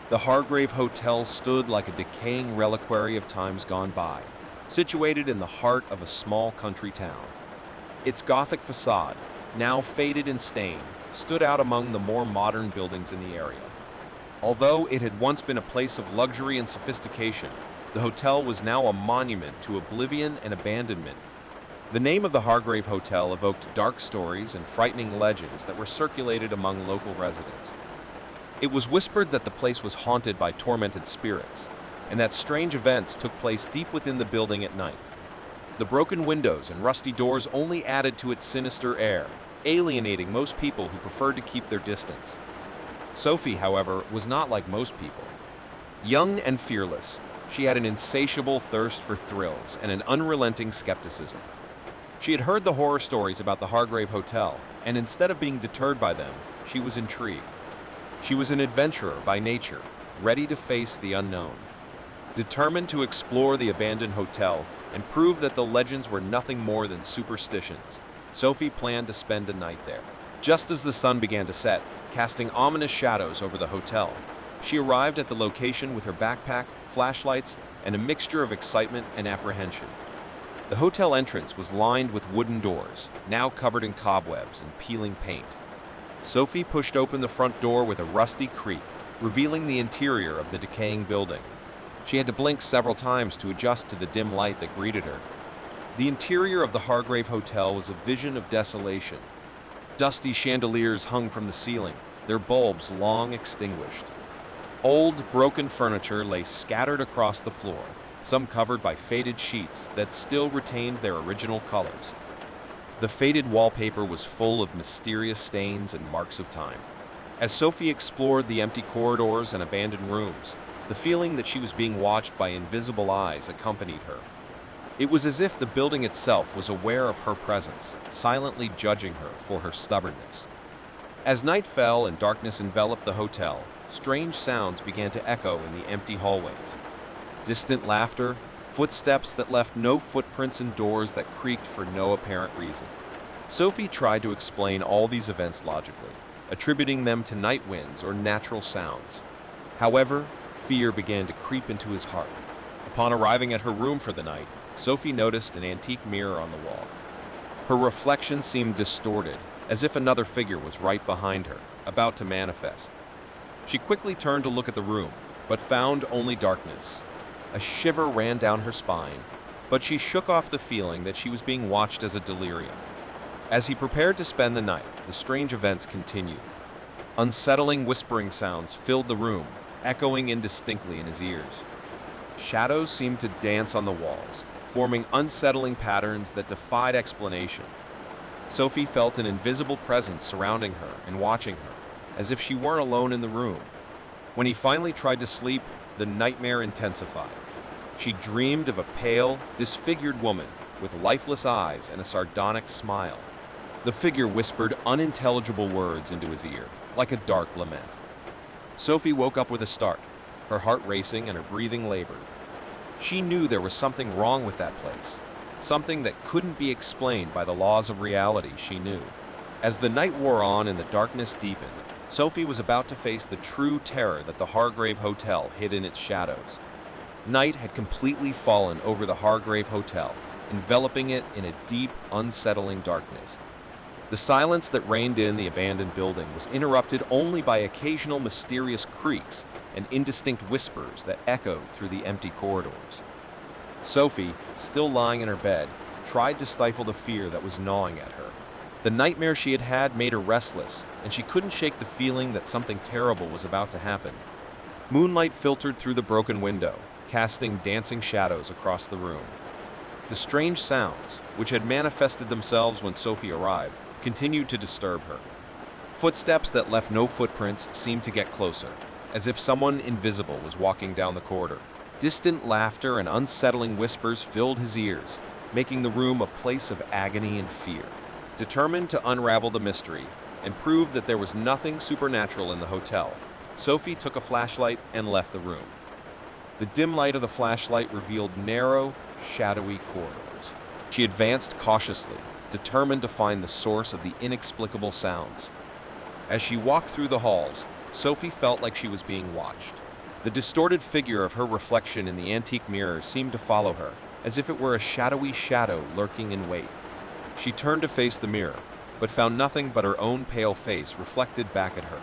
The Hargrave Hotel stood like a decaying reliquary of times gone by, situated in the heart of a small country town. Its Gothic facade, now faded and stained, stood out among the more modern buildings in the area. Although it had once been a place of luxury and sophistication, the hotel was now a monument to oblivion and abandonment. The name of the Hargrave Hotel evoked dark stories and frightening legends that were circulated among local residents. It was whispered that the place was haunted by tormented spirits, and that strange events took place deep within the building at night. The broken windows and rusty doors only added to its sinister air, alienating most people who preferred to keep their distance. Sophie, however, was not like most people. Young and fearless, she had an insatiable thirst for thrills and an unrelenting skepticism. She had heard the horror stories about the Hargrave Hotel, and instead of being deterred by them, she was intrigued. She was an adventurer by nature, ready to face the unknown. Determined to explore the abandoned hotel and prove that the legends were nothing more than superstitions, Sophie planned to spend a night there. Just as the sun began to set, casting ominous shadows over the hotel, she arrived at the location with her backpack, flashlights, and a mixture of excitement and apprehension. The hotel entrance was lined with wooden doors, now covered in cobwebs and peeling paint. Sophie pushed open the front door with a rusty creak, revealing the interior of the decaying building. She had to blink several times to adjust to the dim light that greeted her. The interior of the Hargrave Hotel was a vision of desolation. Dusty chandeliers hung from the ceiling, their bulbs long extinguished. Old, broken furniture lay scattered across the floor, some covered by faded sheets that still retained their original colors. The faded wallpaper was full of mysterious stains and marks of time. As Sophie explored the empty corridors and abandoned rooms, the feeling that she was being watched by invisible eyes accompanied her. It was as if the building itself was aware of her presence, silently judging her for her stubbornness. As night fell and darkness enveloped the hotel, strange sounds began to echo in the empty hallways. Distant laughter, footsteps that left no footprints, and doors that creaked for no apparent reason. Sophie tried to explain all these events logically, attributing them to night winds or natural sounds. However, fear began to creep into his heart. Upon arriving at her room for the night, Sophie noticed an antique mirror on the wall. Her reflection seemed distorted, as if another figure was right behind her, about to manifest. She quickly turned to look at the room, but found only darkness. A shiver ran down her spine, but she shook off the feeling that she was being watched as a delirium. As he prepared to spend the night, the strange events continued. Unsettling whispering sounds filled the room, echoing indistinctly in his ears. Shadows seemed to dance on the walls, forming unsettling patterns that defied explanation. Sophie felt an invisible presence surrounding her and watching her, as if she weren't alone in the room. When he finally tried to sleep, the nightmare intensified. She dreamed of a pale, disfigured woman with lifeless eyes and a sardonic smile. The figure whispered unintelligible words into his ear, like a dark lament. Sophie woke up with a start, her heart racing and her breathing labored. She knew there was something wrong with that place, something that couldn't be explained by the laws of reality she knew. As the night wore on and the darkness deepened, Sophie was about to face the true terror that the Hargrave Hotel hid in its shadows. Night had completely fallen over the Hargrave Hotel, enveloping it in a deep, unsettling darkness. The silence that reigned in the abandoned building was interrupted only by occasional mysterious creaks and indistinct whispers that echoed through the empty corridors. Sophie, still lying in her bed, tried to stifle the fear that was gnawing at her. The nightmare she had had made her restless, and she couldn't shake the feeling that something terrible was about to happen. Moonlight filtered through the broken window, casting dancing shadows across the room. The strange sounds, which had manifested themselves when Sophie arrived, continued to disturb her. Footsteps that left no footprints seemed to get closer, as if someone invisible was walking down the corridor. Distant laughter and unsettling whispers filled his ears, making the room a place of agony and fear. Determined to unravel the mystery and prove that there was nothing supernatural in the hotel, Sophie took a flashlight and left the room. The dim light of the flashlight revealed narrow, shadowy corridors. She advanced cautiously, determined to find the source of the inexplicable sounds. As she walked through the halls, Sophie felt like she was being watched. The distorted figure of her reflection in the antique mirror seemed to follow her, as if it were a shadowy shadow lurking in wait. She turned to face the mirror, but found nothing but her own pale face reflected back at her.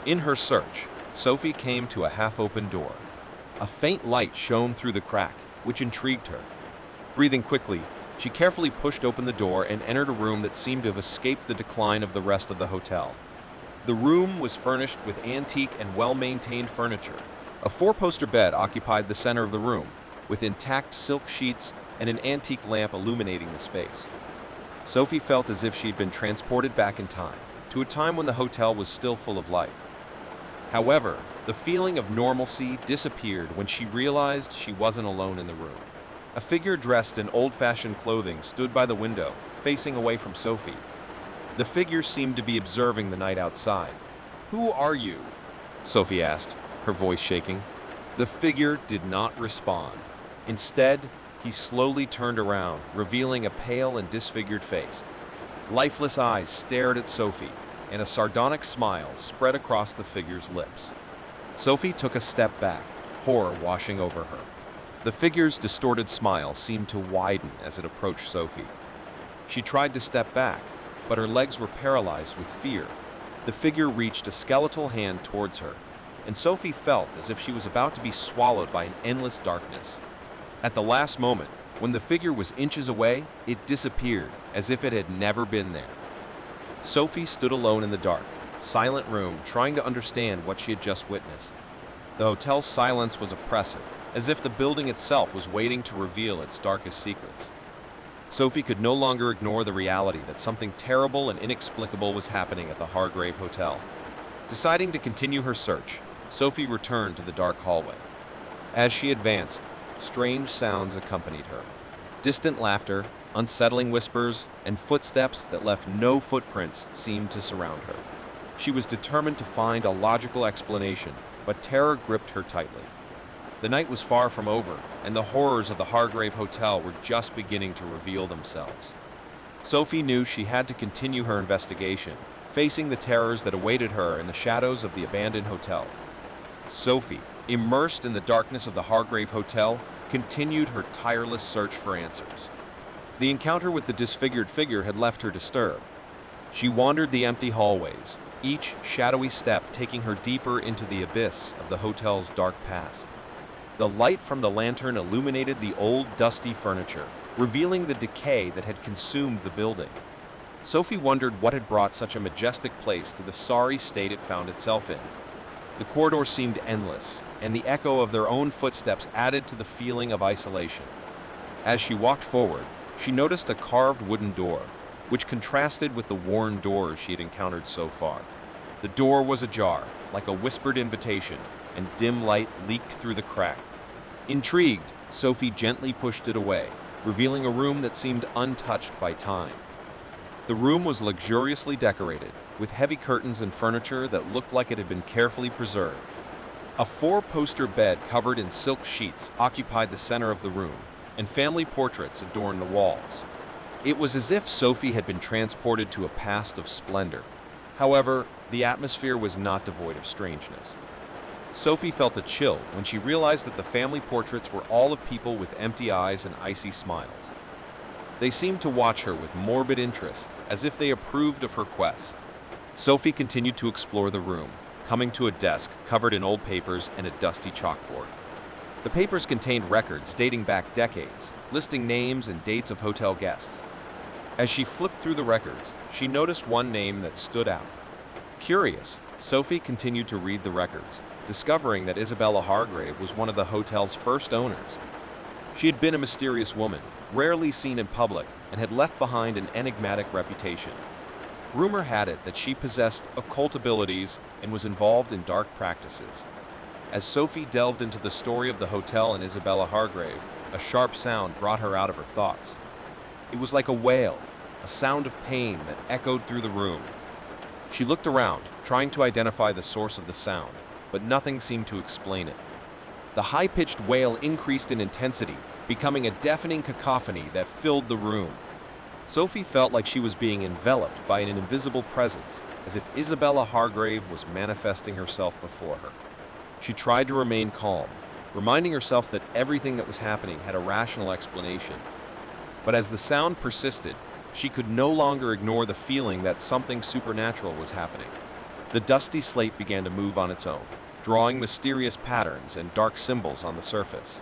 In her search, Sophie came to a half-open door. A faint light shone through the crack, which intrigued her. Breathing quickly, she carefully pushed open the door and entered a room that seemed to have escaped the decline of the rest of the hotel. The room was furnished with antique and well-maintained furniture. A four-poster bed occupied the center of the room, with intact silk sheets and an antique lamp illuminating the space. Sophie felt as if she'd been transported back in time, to a time when the hotel was still full of life. However, the feeling of normalcy disappeared when she realized she wasn't alone in the room. A figure dressed in old-fashioned clothing stood by the window, facing away from Sophie. The figure seemed to be observing the night outside. "Who are you?" Sophie asked, her voice shaking. The figure did not respond. Instead, he slowly turned around, revealing a pale and disfigured face. Lifeless eyes stared at Sophie, and a sardonic smile spread across the figure's lips. Sophie took a step back, horror washing over her. The figure's distorted smile seemed to widen as it approached Sophie. She tried to step back, but her legs were paralyzed with fear. The figure reached a skeletal hand towards her, and Sophie felt as if she was about to be swallowed by an endless darkness. At the last moment, when the figure was inches away, it disappeared, as if it had never been there. Sophie stood alone in the dark, silent room, trying to understand what she had just witnessed. The hotel's silence was oppressive, as if the building itself was waiting to reveal its darkest secrets. Sophie could no longer ignore the reality that something terrible and inexplicable was happening at the Hargrave Hotel. Deciding to continue her search, Sophie returned to the dark hallway. As she advanced, strange sounds accompanied her. Distant laughter, unsettling whispers, and footsteps that left no footprints seemed to surround her. She was determined to find a logical explanation, but terror gripped her tightly. The night was far from over, and the horrors of the Hargrave Hotel were just beginning to reveal themselves. Sophie knew she had to continue her investigation, facing the terrors that awaited her in the shadows of the abandoned hotel. Sophie, immersed in the darkness of the Hargrave Hotel, continued her tireless search for answers. The encounter with the disfigured figure had left her disturbed. She wandered the empty hallways, each shadowy step taking her deeper into the abyss of the hotel's dark past. The light from the lantern illuminated the old, dusty furniture, revealing the decay that had consumed the building. Sophie wondered what had brought such a majestic place to the sorry state it found itself in. The corridor seemed endless, and the echo of their own footsteps added to the feeling of isolation. As she walked forward, she noticed a carved wooden door, which contrasted with the worn doors she had encountered so far. The door was ajar, like a whispered invitation, and dim light leaked through the crack. Intrigued, Sophie gently pushed it away, revealing a room that seemed untouched by time. The room was luxuriously decorated, with heavy curtains and furniture that looked like it had been carefully preserved. A four-poster bed covered in silk sheets occupied the center of the room, and family portraits adorned the walls. It was as if Sophie had been transported to a past of splendor. However, the atmosphere was not devoid of strangeness. Sophie felt a chill when she realized that the family portraits were all of people with empty eyes and icy smiles. They seemed to watch her with morbid interest, as if they approved of her quest. Sophie continued to explore the room, coming to a desk covered in old papers and a dusty chalkboard. The papers contained records dating back decades, listing names and dates of hotel guests. As she flipped through the records, she noticed one name that stood out. Curious, Sophie continued to read the records, discovering that Isabella Hargrave was one of the hotel's first owners. She had been a mysterious woman, rarely seen in public, and had left behind an enigmatic reputation. Rumor had it that she possessed occult abilities and was involved in dark practices. As Sophie delved into the story of the hotel and Isabella Hargrave, a sharp sound brought her out of her thoughts. It was like a wail, a sound of pain that echoed through the room. She looked around, trying to identify the source of the sound, but nothing seemed to explain it. The high-pitched wail increased in intensity, becoming a deafening cacophony that filled the room. Sophie felt like she was being enveloped by an invisible presence, as if Isabella Hargrave was manifesting herself before her. She tried to remain calm, reminding herself that everything that was happening had a rational explanation. But as the sound persisted, she could no longer ignore the feeling that something supernatural was happening. The dusty slate began to move on its own, drawing mysterious patterns and dark symbols on the surface.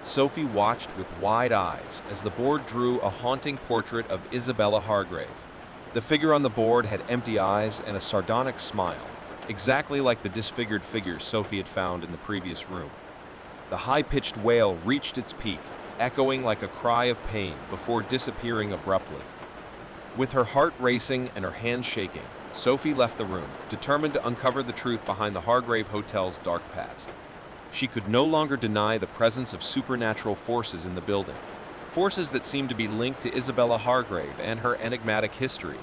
Sophie watched with wide eyes as the board drew a haunting portrait of Isabella Hargrave. The figure on the board had empty eyes and a sardonic smile, exactly like the disfigured figure Sophie had found in the previous room. The high-pitched wail reached its peak, echoing like a cry of pain before disappearing abruptly. With her heart racing and her hands shaking, Sophie left the room, determined to uncover the truth behind the Hargrave Hotel's dark past. She could no longer deny the presence of supernatural forces in the building, forces that seemed to be linked to Isabella Hargrave and her enigmatic history.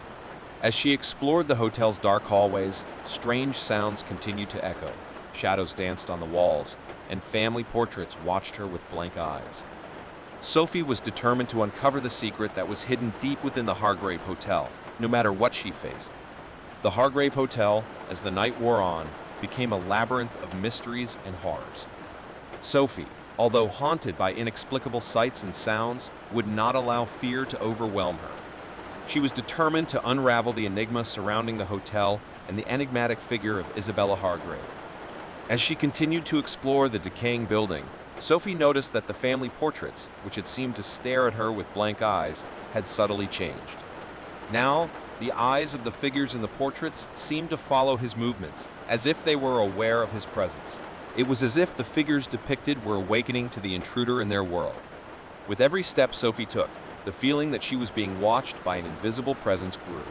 As she explored the hotel's dark hallways, strange sounds continued to echo. Shadows danced on the walls, and family portraits watched her with blank eyes. Sophie was determined to uncover the secret that was hidden deep within the Hargrave Hotel, no matter what she faced. The Hargrave Hotel, as the night wore on, became a labyrinth of mysteries and horrors. Sophie, although haunted by inexplicable sights and sounds, would not allow fear to overwhelm her. She was determined to unravel the enigma surrounding the hotel and the enigmatic figure of Isabella Hargrave. As she continued to explore the decaying building, Sophie noticed that the family portraits, which had seemed to stare at her with blank eyes, had subtly changed. Now, the eyes of the figures in the portraits seemed to follow his movements, as if they were aware of his presence. It was as if the figures depicted were awakening to the intruder in their world. With every step Sophie took, the feeling that she was being watched by an invisible presence grew.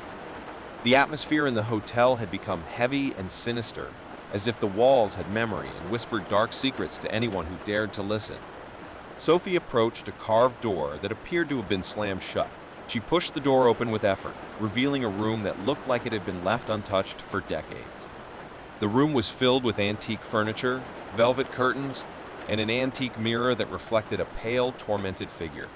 The atmosphere in the hotel had become heavy and sinister, as if the walls had memory and whispered dark secrets to anyone who dared to listen. Sophie approached a carved door that appeared to have been slammed shut. She pushed the door open with effort, revealing a room that looked like it had been left untouched for decades. The room was filled with antique furniture, velvet curtains, and an antique mirror that reflected a pale, tormented figure.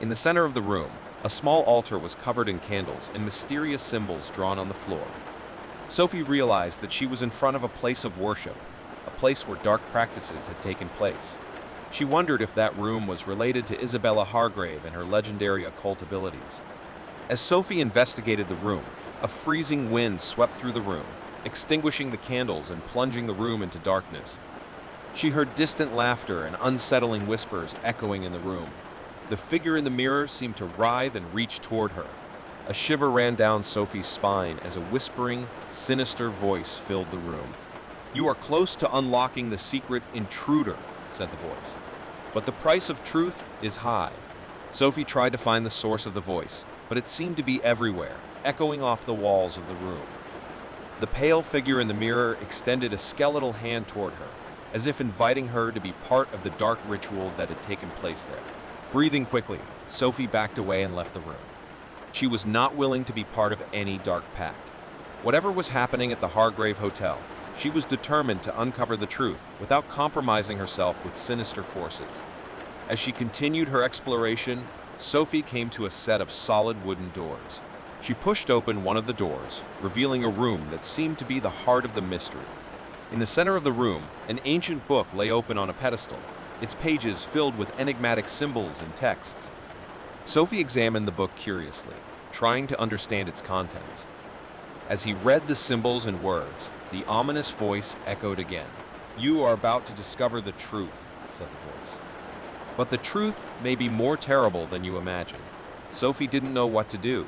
In the center of the room, a small altar was covered in candles and mysterious symbols drawn on the floor. Sophie realized that she was in front of a place of worship, a place where dark practices had taken place. She wondered if that room was related to Isabella Hargrave and her legendary occult abilities. As Sophie investigated the room, a freezing wind swept through the room, extinguishing the candles and plunging the room into darkness. She heard distant laughter and unsettling whispers echoing in the room. The figure in the mirror seemed to writhe and reach toward her. A shiver ran down Sophie's spine as a whispering, sinister voice filled the room. "You are close to unlocking the secret intruder," said the voice. "But the price of truth is high." Sophie tried to find the source of the voice, but it seemed to be everywhere, echoing off the walls of the room. The pale figure in the mirror extended a skeletal hand toward her, as if inviting her to be part of the dark ritual that had taken place there. Breathing quickly, Sophie backed away and left the room. She was not willing to be part of any dark pact. Whatever was happening at the Hargrave Hotel, she was determined to uncover the truth without compromising herself with sinister forces. As she continued her exploration, Sophie came to a set of solid wooden doors. She pushed open one of the doors, revealing a room that seemed to be the heart of the mystery. In the center of the room, an ancient book lay open on a pedestal, its pages filled with enigmatic symbols and texts. Sophie examined the book curiously, trying to understand its contents. As he read the symbols and words, the ominous voice echoed again. "You are about to discover the truth," said the voice. "But the truth may be more terrible than you imagine." Sophie didn't know what to do.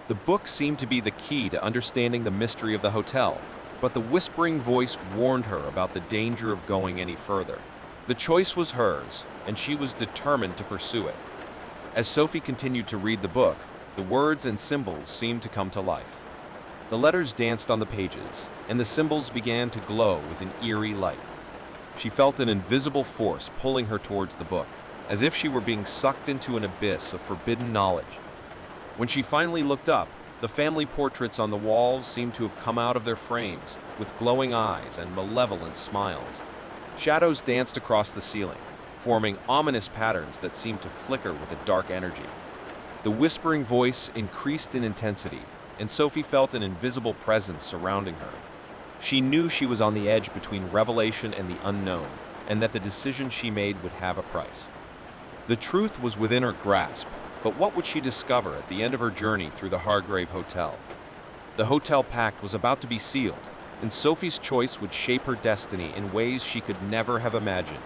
The book seemed to be the key to understanding the mystery of the hotel, but the whispering voice warned her about the danger of going any further. The choice was hers, and she was determined to pursue it. As Sophie continued to read the book, the words and symbols seemed to come to life. The letters danced on the pages, and the symbols began to glow with an eerie light. She felt an invisible force pulling her towards the book, as if she were being sucked into an abyss of forbidden knowledge. When she finally looked up, the family portraits on the walls seemed to have come out of their frames, with glowing eyes and malevolent smiles. Shadows danced across the ceiling, forming ominous patterns that seemed to flicker with a dark energy. The whispering voice increased in intensity, and Sophie felt an invisible presence surrounding her. She knew she was on the edge between revelation and the unknown, and that the decision she made would have a price. The truth was within her grasp, but what would she discover at the end of her journey through the Hargrave Hotel? The hotel pact was about to be sealed, and Sophie's choice would shape her destiny in ways she could never have imagined.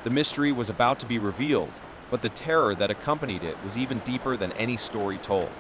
The mystery was about to be revealed, but the terror that accompanied it was even deeper than any story told.